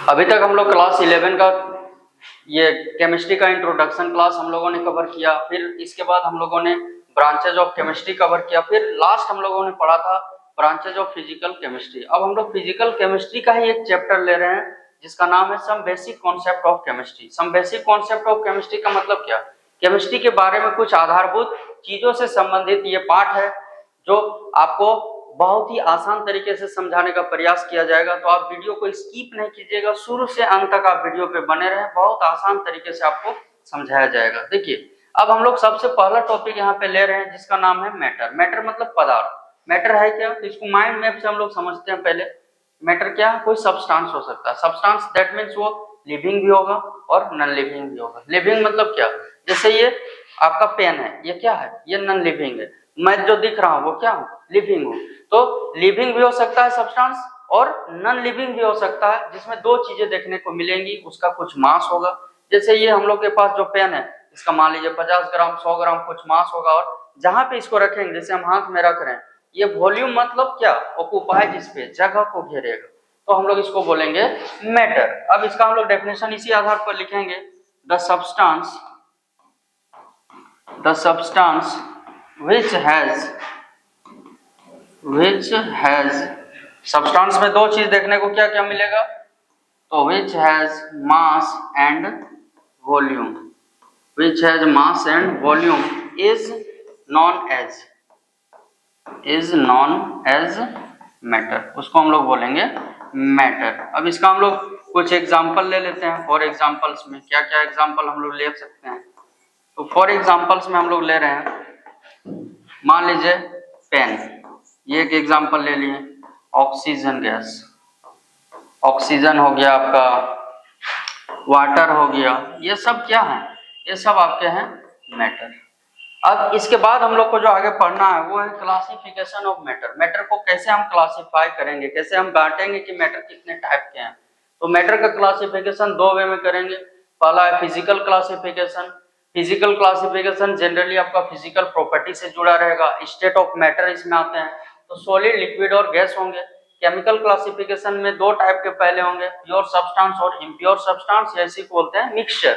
अभी तक हम लोग क्लास 11 का ये केमिस्ट्री का इंट्रोडक्शन क्लास हम लोगों ने कवर किया, फिर इसके बाद हम लोगों ने ब्रांचेज ऑफ केमिस्ट्री कवर किया, फिर लास्ट हम लोगों ने पढ़ा था ब्रांचेज ऑफ फिजिकल केमिस्ट्री। अब हम लोग फिजिकल केमिस्ट्री का ही एक चैप्टर ले रहे हैं जिसका नाम है some basic concept of chemistry. Some basic concept of chemistry का मतलब क्या? केमिस्ट्री के बारे में कुछ आधारभूत चीजों से संबंधित ये पाठ है जो आपको बहुत ही आसान तरीके से समझाने का प्रयास किया जाएगा। तो आप वीडियो को स्किप नहीं कीजिएगा, शुरू से अंत तक आप वीडियो पे बने रहें, बहुत आसान तरीके से आपको समझाया जाएगा। देखिए, अब हम लोग सबसे पहला टॉपिक यहाँ पे ले रहे हैं जिसका नाम है मैटर। मैटर मतलब पदार्थ। मैटर है क्या? तो इसको माइंड मैप से हम लोग समझते हैं। पहले मैटर क्या? कोई सब्सटेंस हो सकता है। सब्सटेंस दैट मीन्स वो लिविंग भी होगा और नॉन लिविंग भी होगा। लिविंग मतलब क्या? जैसे ये आपका पेन है, ये क्या है? ये नॉन लिविंग है। मैं जो दिख रहा हूँ वो क्या हूँ? लिविंग हूँ। तो लिविंग भी हो सकता है सब्सटेंस और नॉन लिविंग भी हो सकता है, जिसमें दो चीजें देखने को मिलेंगी। उसका कुछ मास होगा, जैसे ये हम लोग के पास जो पेन है इसका मान लीजिए 50 ग्राम 100 ग्राम कुछ मास होगा, और जहां पे इसको रखेंगे, जैसे हम हाथ में रख रहे हैं, ये वॉल्यूम मतलब क्या? ऑक्यूपाई, जिसपे जगह को घेरेगा, तो हम लोग इसको बोलेंगे मैटर। अब इसका हम लोग डेफिनेशन इसी आधार पर लिखेंगे, the substance which has substance में दो चीज देखने को क्या क्या मिलेगा? तो which has mass and volume is known as matter, उसको हम लोग बोलेंगे मैटर। अब इसका हम लोग कुछ एग्जांपल ले लेते हैं। फॉर एग्जांपल्स में क्या क्या एग्जांपल हम लोग ले सकते हैं? तो फॉर एग्जांपल्स में हम लोग ले रहे हैं, मान लीजिए पेन, ये एक एग्जांपल ले लिए। ऑक्सीजन गैस, ऑक्सीजन हो गया आपका, वाटर हो गया, ये सब क्या है? ये सब आपके हैं मैटर। अब इसके बाद हम लोग को जो आगे पढ़ना है वो है क्लासिफिकेशन ऑफ मैटर। मैटर को कैसे हम क्लासिफाई करेंगे, कैसे हम बांटेंगे कि मैटर कितने टाइप के हैं। तो मैटर का क्लासिफिकेशन दो वे में करेंगे। पहला है physical classification. Physical classification generally आपका फिजिकल प्रॉपर्टी से जुड़ा रहेगा। स्टेट ऑफ मैटर इसमें आते हैं, तो सॉलिड, लिक्विड और गैस होंगे। केमिकल क्लासिफिकेशन में दो टाइप के पहले होंगे, प्योर सब्सटेंस और इम्प्योर सब्सटेंस, ऐसी को बोलते हैं मिक्सचर।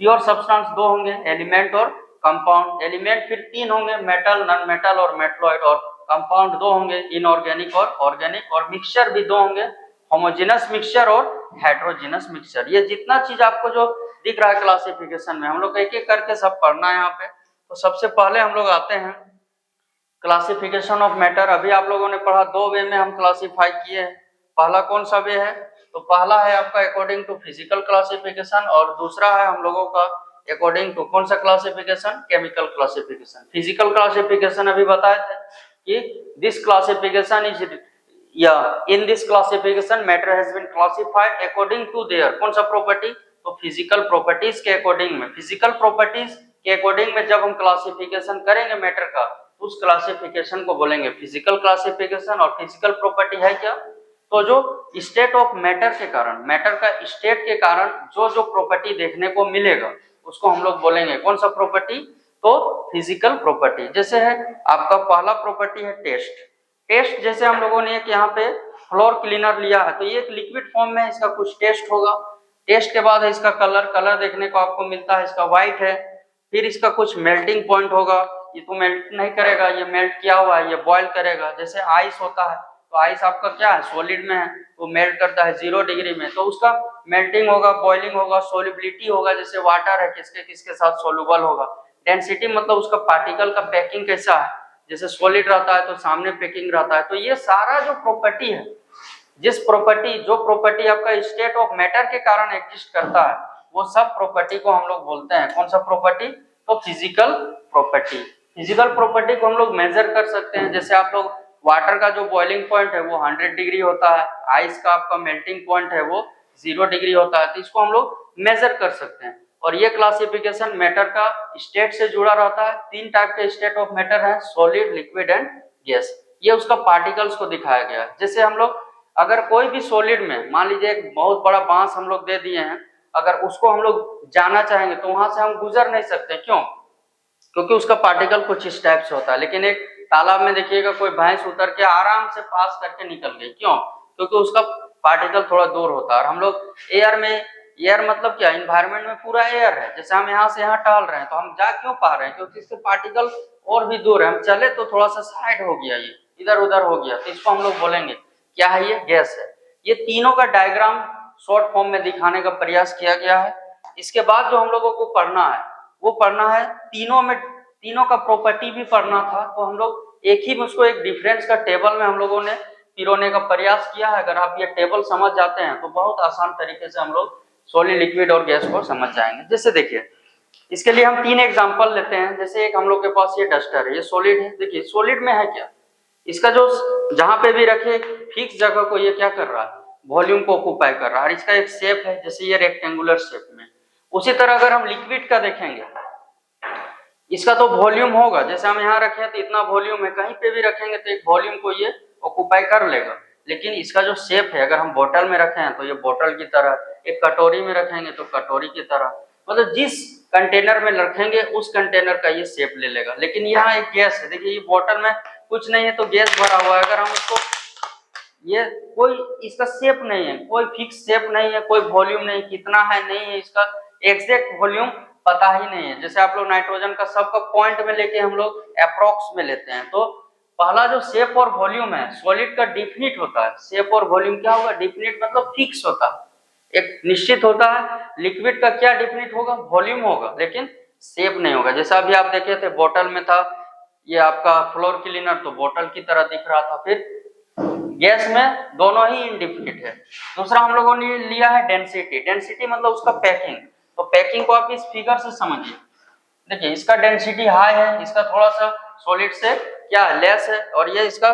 प्योर सब्सटेंस दो होंगे, एलिमेंट और कंपाउंड। एलिमेंट फिर तीन होंगे, मेटल, नॉन मेटल और मेटलॉइड। और कंपाउंड दो होंगे, इनऑर्गेनिक और ऑर्गेनिक। और मिक्सचर भी दो होंगे, होमोजेनस मिक्सचर और हेटेरोजेनस मिक्सचर। ये जितना चीज आपको जो दिख रहा है क्लासिफिकेशन में, हम लोग एक एक करके सब पढ़ना है यहाँ पे। तो सबसे पहले हम लोग आते हैं क्लासिफिकेशन ऑफ मैटर। अभी आप लोगों ने पढ़ा, दो वे में हम क्लासिफाई किए हैं। पहला कौन सा वे है? तो पहला है आपका अकॉर्डिंग टू फिजिकल क्लासिफिकेशन, और दूसरा है हम लोगों का अकॉर्डिंग टू कौन सा classification? Chemical classification. Physical classification अभी बताए थे कि this classification is in this classification matter has been classified according to their कौन सा प्रॉपर्टी? तो फिजिकल प्रॉपर्टीज के अकॉर्डिंग में। फिजिकल प्रॉपर्टीज के अकॉर्डिंग में जब हम क्लासिफिकेशन करेंगे मैटर का, उस क्लासिफिकेशन को बोलेंगे फिजिकल क्लासिफिकेशन। और फिजिकल प्रॉपर्टी है क्या? तो जो स्टेट ऑफ मैटर के कारण, मैटर का स्टेट के कारण जो जो प्रॉपर्टी देखने को मिलेगा उसको हम लोग बोलेंगे कौन सा प्रॉपर्टी? तो फिजिकल प्रॉपर्टी। जैसे है आपका पहला प्रॉपर्टी है टेस्ट। टेस्ट जैसे हम लोगों ने एक यहाँ पे फ्लोर क्लीनर लिया है, तो ये एक लिक्विड फॉर्म में, इसका कुछ टेस्ट होगा। टेस्ट के बाद है इसका कलर, कलर देखने को आपको मिलता है, इसका व्हाइट है। फिर इसका कुछ मेल्टिंग पॉइंट होगा, ये तो मेल्ट नहीं करेगा, ये मेल्ट किया हुआ है, ये बॉयल करेगा। जैसे आइस होता है, तो आइस आपका क्या है? सॉलिड में है, तो मेल्ट करता है 0 डिग्री में, तो उसका मेल्टिंग होगा, बॉइलिंग होगा, सोलिबिलिटी होगा। जैसे वाटर है, किसके किसके साथ सोल्यूबल होगा। डेंसिटी मतलब उसका पार्टिकल का पैकिंग कैसा है, जैसे सॉलिड रहता है तो सामने पैकिंग रहता है। तो ये सारा जो प्रॉपर्टी है, जो प्रॉपर्टी आपका स्टेट ऑफ मैटर के कारण एग्जिस्ट करता है, वो सब प्रॉपर्टी को हम लोग बोलते हैं कौन सा प्रॉपर्टी? तो फिजिकल प्रॉपर्टी। फिजिकल प्रॉपर्टी को हम लोग मेजर कर सकते हैं। जैसे आप लोग वाटर का जो बॉइलिंग पॉइंट है वो 100 डिग्री होता है, आइस का आपका मेल्टिंग पॉइंट है वो 0 डिग्री होता है, तो इसको हम लोग मेजर कर सकते हैं। और ये क्लासिफिकेशन मैटर का स्टेट से जुड़ा रहता है। तीन टाइप के स्टेट ऑफ मैटर है, सॉलिड, लिक्विड एंड गैस। ये उसका पार्टिकल्स को दिखाया गया है। जैसे हम लोग अगर कोई भी सॉलिड में, मान लीजिए एक बहुत बड़ा बांस हम लोग दे दिए हैं, अगर उसको हम लोग जाना चाहेंगे तो वहां से हम गुजर नहीं सकते। क्यों? क्योंकि उसका पार्टिकल कुछ इस टाइप से होता है। लेकिन एक तालाब में देखिएगा कोई भैंस उतर के आराम से पास करके निकल गई। क्यों? क्योंकि उसका पार्टिकल थोड़ा दूर होता है। और हम लोग एयर में, एयर मतलब क्या, इन्वायरमेंट में पूरा एयर है, जैसे हम यहाँ से यहाँ टहल रहे हैं तो हम जा क्यों पा रहे हैं, क्योंकि इससे पार्टिकल और भी दूर है, हम चले तो थोड़ा सा साइड हो गया, ये इधर उधर हो गया, तो इसको हम लोग बोलेंगे क्या है, ये गैस है। ये तीनों का डायग्राम शॉर्ट फॉर्म में दिखाने का प्रयास किया गया है। इसके बाद जो हम लोगों को पढ़ना है वो पढ़ना है तीनों का प्रॉपर्टी भी पढ़ना था, तो हम लोग एक ही में उसको एक डिफरेंस का टेबल में हम लोगों ने पिरोने का प्रयास किया है। अगर आप ये टेबल समझ जाते हैं तो बहुत आसान तरीके से हम लोग सॉलिड, लिक्विड और गैस को समझ जाएंगे। जैसे देखिए, इसके लिए हम 3 एग्जांपल लेते हैं। जैसे एक हम लोग के पास ये डस्टर है, ये सॉलिड है। देखिए सॉलिड में है क्या, इसका जो जहां पे भी रखे फिक्स जगह को ये क्या कर रहा है, वॉल्यूम को ऑक्यूपाई कर रहा है, और इसका एक शेप है जैसे ये रेक्टेंगुलर शेप में। उसी तरह अगर हम लिक्विड का देखेंगे, इसका तो वॉल्यूम होगा, जैसे हम यहाँ रखे तो इतना वॉल्यूम है, कहीं पे भी रखेंगे तो एक वॉल्यूम को ये ऑक्यूपाई कर लेगा। लेकिन इसका जो शेप है, अगर हम बोतल में रखे हैं तो ये बोतल की तरह, एक कटोरी में रखेंगे तो कटोरी की तरह, मतलब जिस कंटेनर में रखेंगे उस कंटेनर का ये शेप ले लेगा। लेकिन यहाँ एक गैस है, देखिए ये बोतल में कुछ नहीं है तो गैस भरा हुआ है, अगर हम उसको, ये कोई इसका शेप नहीं है, कोई फिक्स शेप नहीं है, कोई वॉल्यूम नहीं, कितना है नहीं है, इसका एग्जैक्ट वॉल्यूम पता ही नहीं है। जैसे आप लोग नाइट्रोजन का सबका पॉइंट में लेके हम लोग अप्रोक्स में लेते हैं, तो पहला जो शेप और वॉल्यूम है सॉलिड का डिफिनिट होता है। शेप और वॉल्यूम क्या होगा, डिफिनिट मतलब फिक्स होता है, एक निश्चित होता है। लिक्विड का क्या डिफिनिट होगा, वॉल्यूम होगा, लेकिन शेप नहीं होगा। जैसा अभी आप देखे थे बोतल में था ये आपका फ्लोर क्लीनर, तो बोतल की तरह दिख रहा था। फिर गैस में दोनों ही इनडिफिनिट है। दूसरा हम लोगों ने लिया है डेंसिटी। डेंसिटी मतलब उसका पैकिंग, तो पैकिंग को आप इस फिगर से समझिए। देखिए इसका डेंसिटी हाई है, इसका थोड़ा सा सॉलिड से क्या है, लेस है, और ये इसका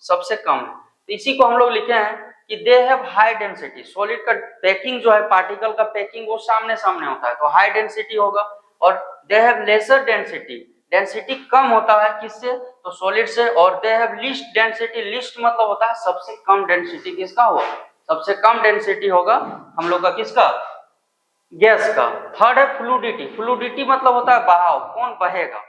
सबसे कम है। तो इसी को हम लोग लिखे हैं कि they have high density. Solid का पैकिंग जो है, पार्टिकल का पैकिंग वो सामने सामने होता है तो हाई डेंसिटी होगा, और they have lesser density, density कम होता है किससे, तो सॉलिड से। और they have least density, least मतलब होता है सबसे कम डेंसिटी किसका होगा, सबसे कम डेंसिटी होगा हम लोग का किसका, गैस का। थर्ड है फ्लूडिटी। फ्लूडिटी मतलब होता है बहाव, कौन बहेगा।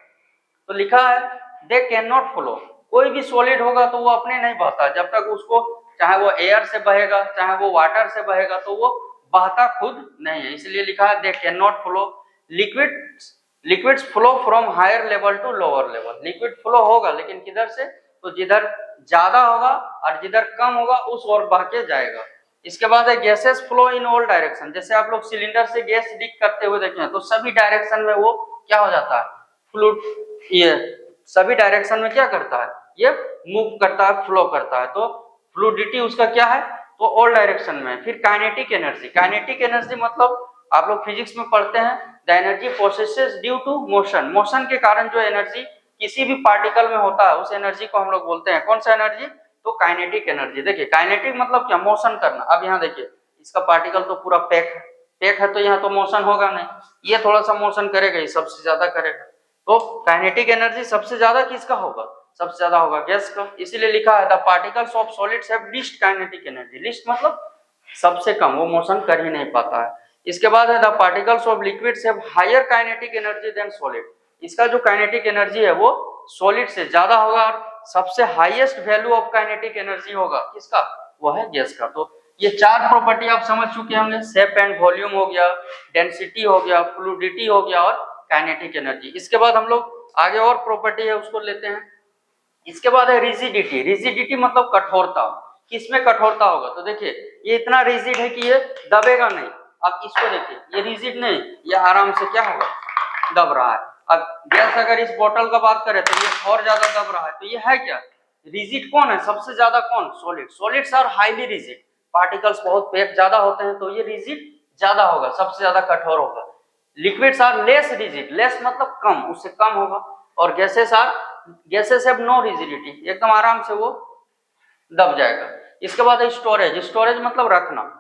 तो लिखा है दे कैन नॉट फ्लो, कोई भी सॉलिड होगा तो वो अपने नहीं बहता, जब तक उसको, चाहे वो एयर से बहेगा चाहे वो वाटर से बहेगा, तो वो बहता खुद नहीं है, इसलिए लिखा है they can not flow. Liquids flow from higher level to lower level. Liquid flow होगा लेकिन किधर से, तो जिधर ज्यादा होगा और जिधर कम होगा उस ओर बह के जाएगा। इसके बाद है gases flow in all direction. जैसे आप लोग सिलेंडर से गैस लीक करते हुए देखें तो सभी डायरेक्शन में वो क्या हो जाता है, फ्लूड, ये सभी डायरेक्शन में क्या करता है, ये मूव करता है, फ्लो करता है। तो फ्लूडिटी उसका क्या है, तो ऑल डायरेक्शन में। फिर काइनेटिक एनर्जी। काइनेटिक एनर्जी मतलब आप लोग फिजिक्स में पढ़ते हैं, the energy processes due to motion. Motion के कारण जो एनर्जी किसी भी पार्टिकल में होता है उस एनर्जी को हम लोग बोलते हैं कौन सा एनर्जी, तो काइनेटिक एनर्जी। देखिए काइनेटिक मतलब क्या, मोशन करना। अब यहाँ देखिए इसका पार्टिकल तो पूरा पैक है तो यहाँ तो मोशन होगा नहीं, ये थोड़ा सा मोशन करेगा, ये सबसे ज्यादा करेगा। तो काइनेटिक एनर्जी सबसे ज्यादा किसका होगा, सबसे ज्यादा होगा गैस का। इसीलिए लिखा है the particles of solids have least kinetic energy. Least मतलब सबसे कम, वो मोशन कर ही नहीं पाता है। इसके बाद है the particles of liquids have higher kinetic energy than solid. इसका जो काइनेटिक एनर्जी है वो सॉलिड से ज्यादा होगा, और सबसे highest value of kinetic energy होगा किसका, वो है गैस का। तो ये 4 प्रॉपर्टी आप समझ चुके होंगे, शेप एंड वॉल्यूम हो गया, डेंसिटी हो गया, फ्लूडिटी हो गया, और काइनेटिक एनर्जी। इसके बाद हम लोग आगे और प्रॉपर्टी है उसको लेते हैं। इसके बाद है रिजिडिटी। रिजिडिटी मतलब कठोरता। किसमें कठोरता होगा, तो देखिए ये इतना रिजिड है कि ये दबेगा नहीं। अब इसको देखिए, ये रिजिड नहीं, ये आराम से क्या होगा, दब रहा है। अब गैस, अगर इस बोतल का बात करें तो ये और ज्यादा दब रहा है, तो ये है क्या, रिजिड कौन है, सबसे ज्यादा कौन, solid. Solids are highly rigid, particles बहुत पैक ज्यादा होते हैं तो ये रिजिड ज्यादा होगा, सबसे ज्यादा कठोर होगा। Liquids are less rigid, less मतलब कम, उससे कम होगा। और गैसेस हैव नो रिजिडिटी, एकदम आराम से वो दब जाएगा। इसके बाद है स्टोरेज। स्टोरेज मतलब रखना।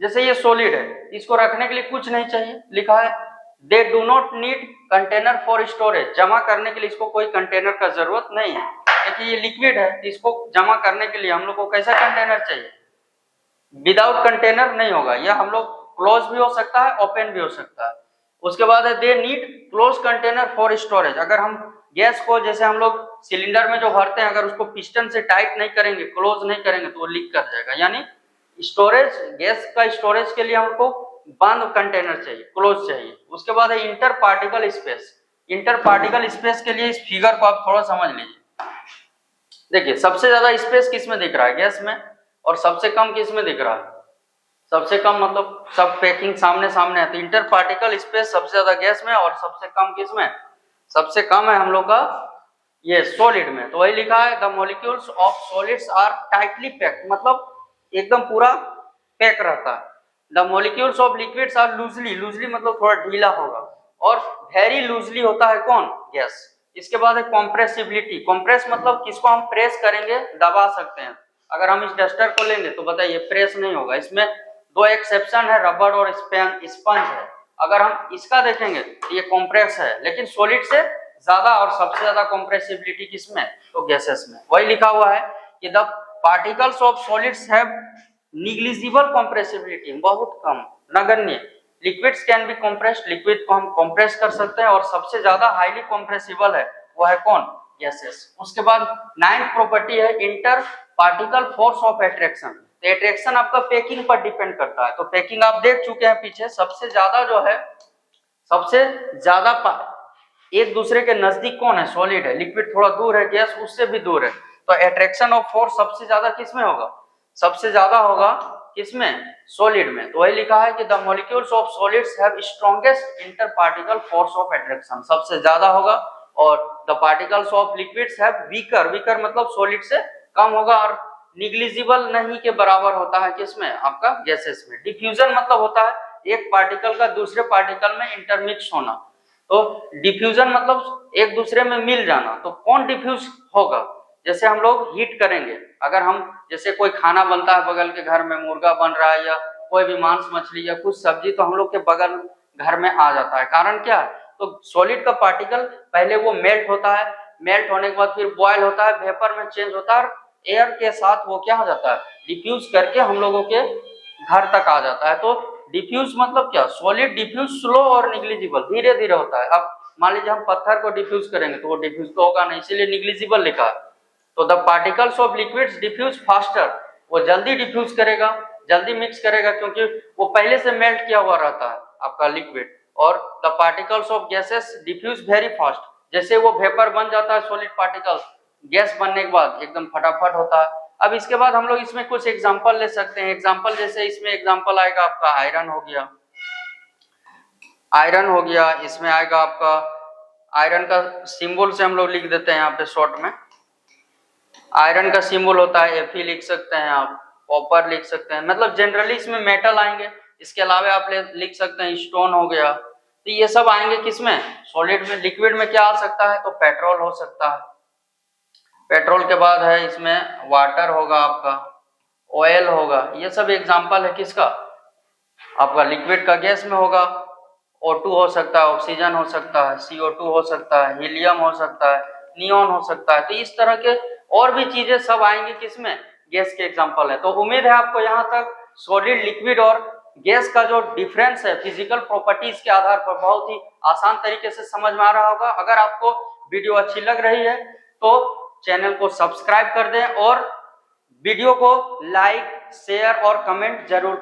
जैसे ये सॉलिड है, इसको रखने के लिए कुछ नहीं चाहिए, लिखा है they do not need container for storage. जमा करने के लिए इसको कोई कंटेनर का जरूरत नहीं है। देखिए ये लिक्विड है, इसको जमा करने के लिए हम लोग को कैसा कंटेनर चाहिए, विदाउट कंटेनर नहीं होगा, यह हम लोग क्लोज भी हो सकता है, ओपन भी हो सकता है। उसके बाद है they need close container for storage. अगर हम गैस को, जैसे हम लोग सिलेंडर में जो भरते हैं, अगर उसको पिस्टन से टाइट नहीं करेंगे, क्लोज नहीं करेंगे, तो वो लीक कर जाएगा, यानी स्टोरेज, गैस का स्टोरेज के लिए हमको बंद कंटेनर चाहिए, क्लोज चाहिए। उसके बाद है inter particle space. Inter particle space के लिए इस फिगर को आप थोड़ा समझ लीजिए। देखिए सबसे ज्यादा स्पेस किस में दिख रहा है, गैस में, और सबसे कम किस में दिख रहा है, सबसे कम मतलब सब पैकिंग सामने सामने है, तो इंटर पार्टिकल स्पेस सबसे ज्यादा गैस में और सबसे कम किस में, सबसे कम है हम लोग का ये सॉलिड में। तो वही लिखा है the molecules of solids are tightly packed, मतलब एकदम पूरा पैक रहता है। The molecules of liquids are loosely, loosely मतलब थोड़ा ढीला होगा, और वेरी लूजली होता है कौन, गैस। इसके बाद है कॉम्प्रेसिबिलिटी। कॉम्प्रेस मतलब किसको हम प्रेस करेंगे, दबा सकते हैं। अगर हम इस डस्टर को लेंगे तो बताइए प्रेस नहीं होगा, इसमें दो एक्सेप्शन है, रबर और स्पंज है। अगर हम इसका देखेंगे तो ये कॉम्प्रेस है, लेकिन सॉलिड से ज्यादा, और सबसे ज्यादा कॉम्प्रेसिबिलिटी किसमें, तो गैसेस में। वही लिखा हुआ है कि the particles of solids have negligible compressibility, बहुत कम, नगण्य। Liquids can be compressed, liquid को हम कंप्रेस कर सकते हैं, और सबसे ज्यादा हाईली कंप्रेसिबल है वो है कौन, गैसेस। उसके बाद 9th प्रॉपर्टी है inter particle force of attraction. तो अट्रैक्शन आपका पैकिंग पर डिपेंड करता है, तो पैकिंग आप देख चुके हैं पीछे, सबसे ज्यादा जो है, सबसे ज्यादा एक दूसरे के नजदीक कौन है, सॉलिड है, लिक्विड थोड़ा दूर है, गैस उससे भी दूर है। तो अट्रैक्शन ऑफ फोर्स सबसे ज्यादा किसमें होगा, सबसे ज्यादा होगा किसमें, सॉलिड में। तो वही लिखा है कि the molecules of solids have strongest inter particle force of attraction, सबसे ज्यादा होगा, और the particles of liquids have weaker, weaker मतलब सॉलिड से कम होगा, और निग्लिजिबल नहीं के बराबर होता है किसमें, आपका गैसेस में। डिफ्यूजन मतलब होता है एक पार्टिकल का दूसरे पार्टिकल में इंटरमिक्स होना, तो डिफ्यूजन मतलब एक दूसरे में मिल जाना। तो कौन डिफ्यूज होगा, जैसे हम लोग हीट करेंगे, अगर हम जैसे कोई खाना बनता है बगल के घर में, मुर्गा बन रहा है या कोई भी मांस मछली या कुछ सब्जी, तो हम लोग के बगल घर में आ जाता है, कारण क्या है, तो सॉलिड का पार्टिकल पहले वो मेल्ट होता है, मेल्ट होने के बाद फिर बॉयल होता है, वेपर में चेंज होता है, और एयर के साथ वो क्या हो जाता है, डिफ्यूज करके हम लोगों के घर तक आ जाता है। तो डिफ्यूज मतलब क्या, सॉलिड डिफ्यूज स्लो और निग्लिजिबल, धीरे धीरे होता है। अब मान लीजिए हम पत्थर को डिफ्यूज करेंगे तो वो डिफ्यूज तो होगा नहीं, इसीलिए निग्लिजिबल लिखा है। तो the particles of liquids diffuse faster, वो जल्दी डिफ्यूज करेगा, जल्दी मिक्स करेगा, क्योंकि वो पहले से मेल्ट किया हुआ रहता है आपका लिक्विड। और the particles of gases diffuse very fast, जैसे वो वेपर बन जाता है सॉलिड पार्टिकल्स, गैस बनने के बाद एकदम फटाफट होता है। अब इसके बाद हम लोग इसमें कुछ एग्जांपल ले सकते हैं। एग्जांपल जैसे इसमें एग्जांपल आएगा आपका आयरन हो गया, आयरन हो गया, इसमें आएगा आपका आयरन का सिंबल से हम लोग लिख देते हैं यहाँ पे शॉर्ट में। आयरन का सिंबल होता है Fe लिख सकते हैं आप, कॉपर लिख सकते हैं, मतलब जनरली इसमें मेटल आएंगे। इसके अलावा आप लिख सकते हैं स्टोन हो गया, तो ये सब आएंगे किसमें, सॉलिड में। लिक्विड में क्या आ सकता है, तो पेट्रोल हो सकता है, पेट्रोल के बाद है इसमें वाटर होगा आपका, ऑयल होगा, ये सब एग्जांपल है किसका, आपका लिक्विड का। गैस में होगा O2 हो सकता है, ऑक्सीजन हो सकता है, CO2 हो सकता है, हीलियम हो सकता है, नियॉन हो सकता है। तो इस तरह के और भी चीजें सब आएंगी किसमें, गैस के एग्जांपल है। तो उम्मीद है आपको यहाँ तक सॉलिड, लिक्विड और गैस का जो डिफरेंस है फिजिकल प्रॉपर्टीज के आधार पर बहुत ही आसान तरीके से समझ में आ रहा होगा। अगर आपको वीडियो अच्छी लग रही है तो चैनल को सब्सक्राइब कर दें, और वीडियो को लाइक, शेयर और कमेंट जरूर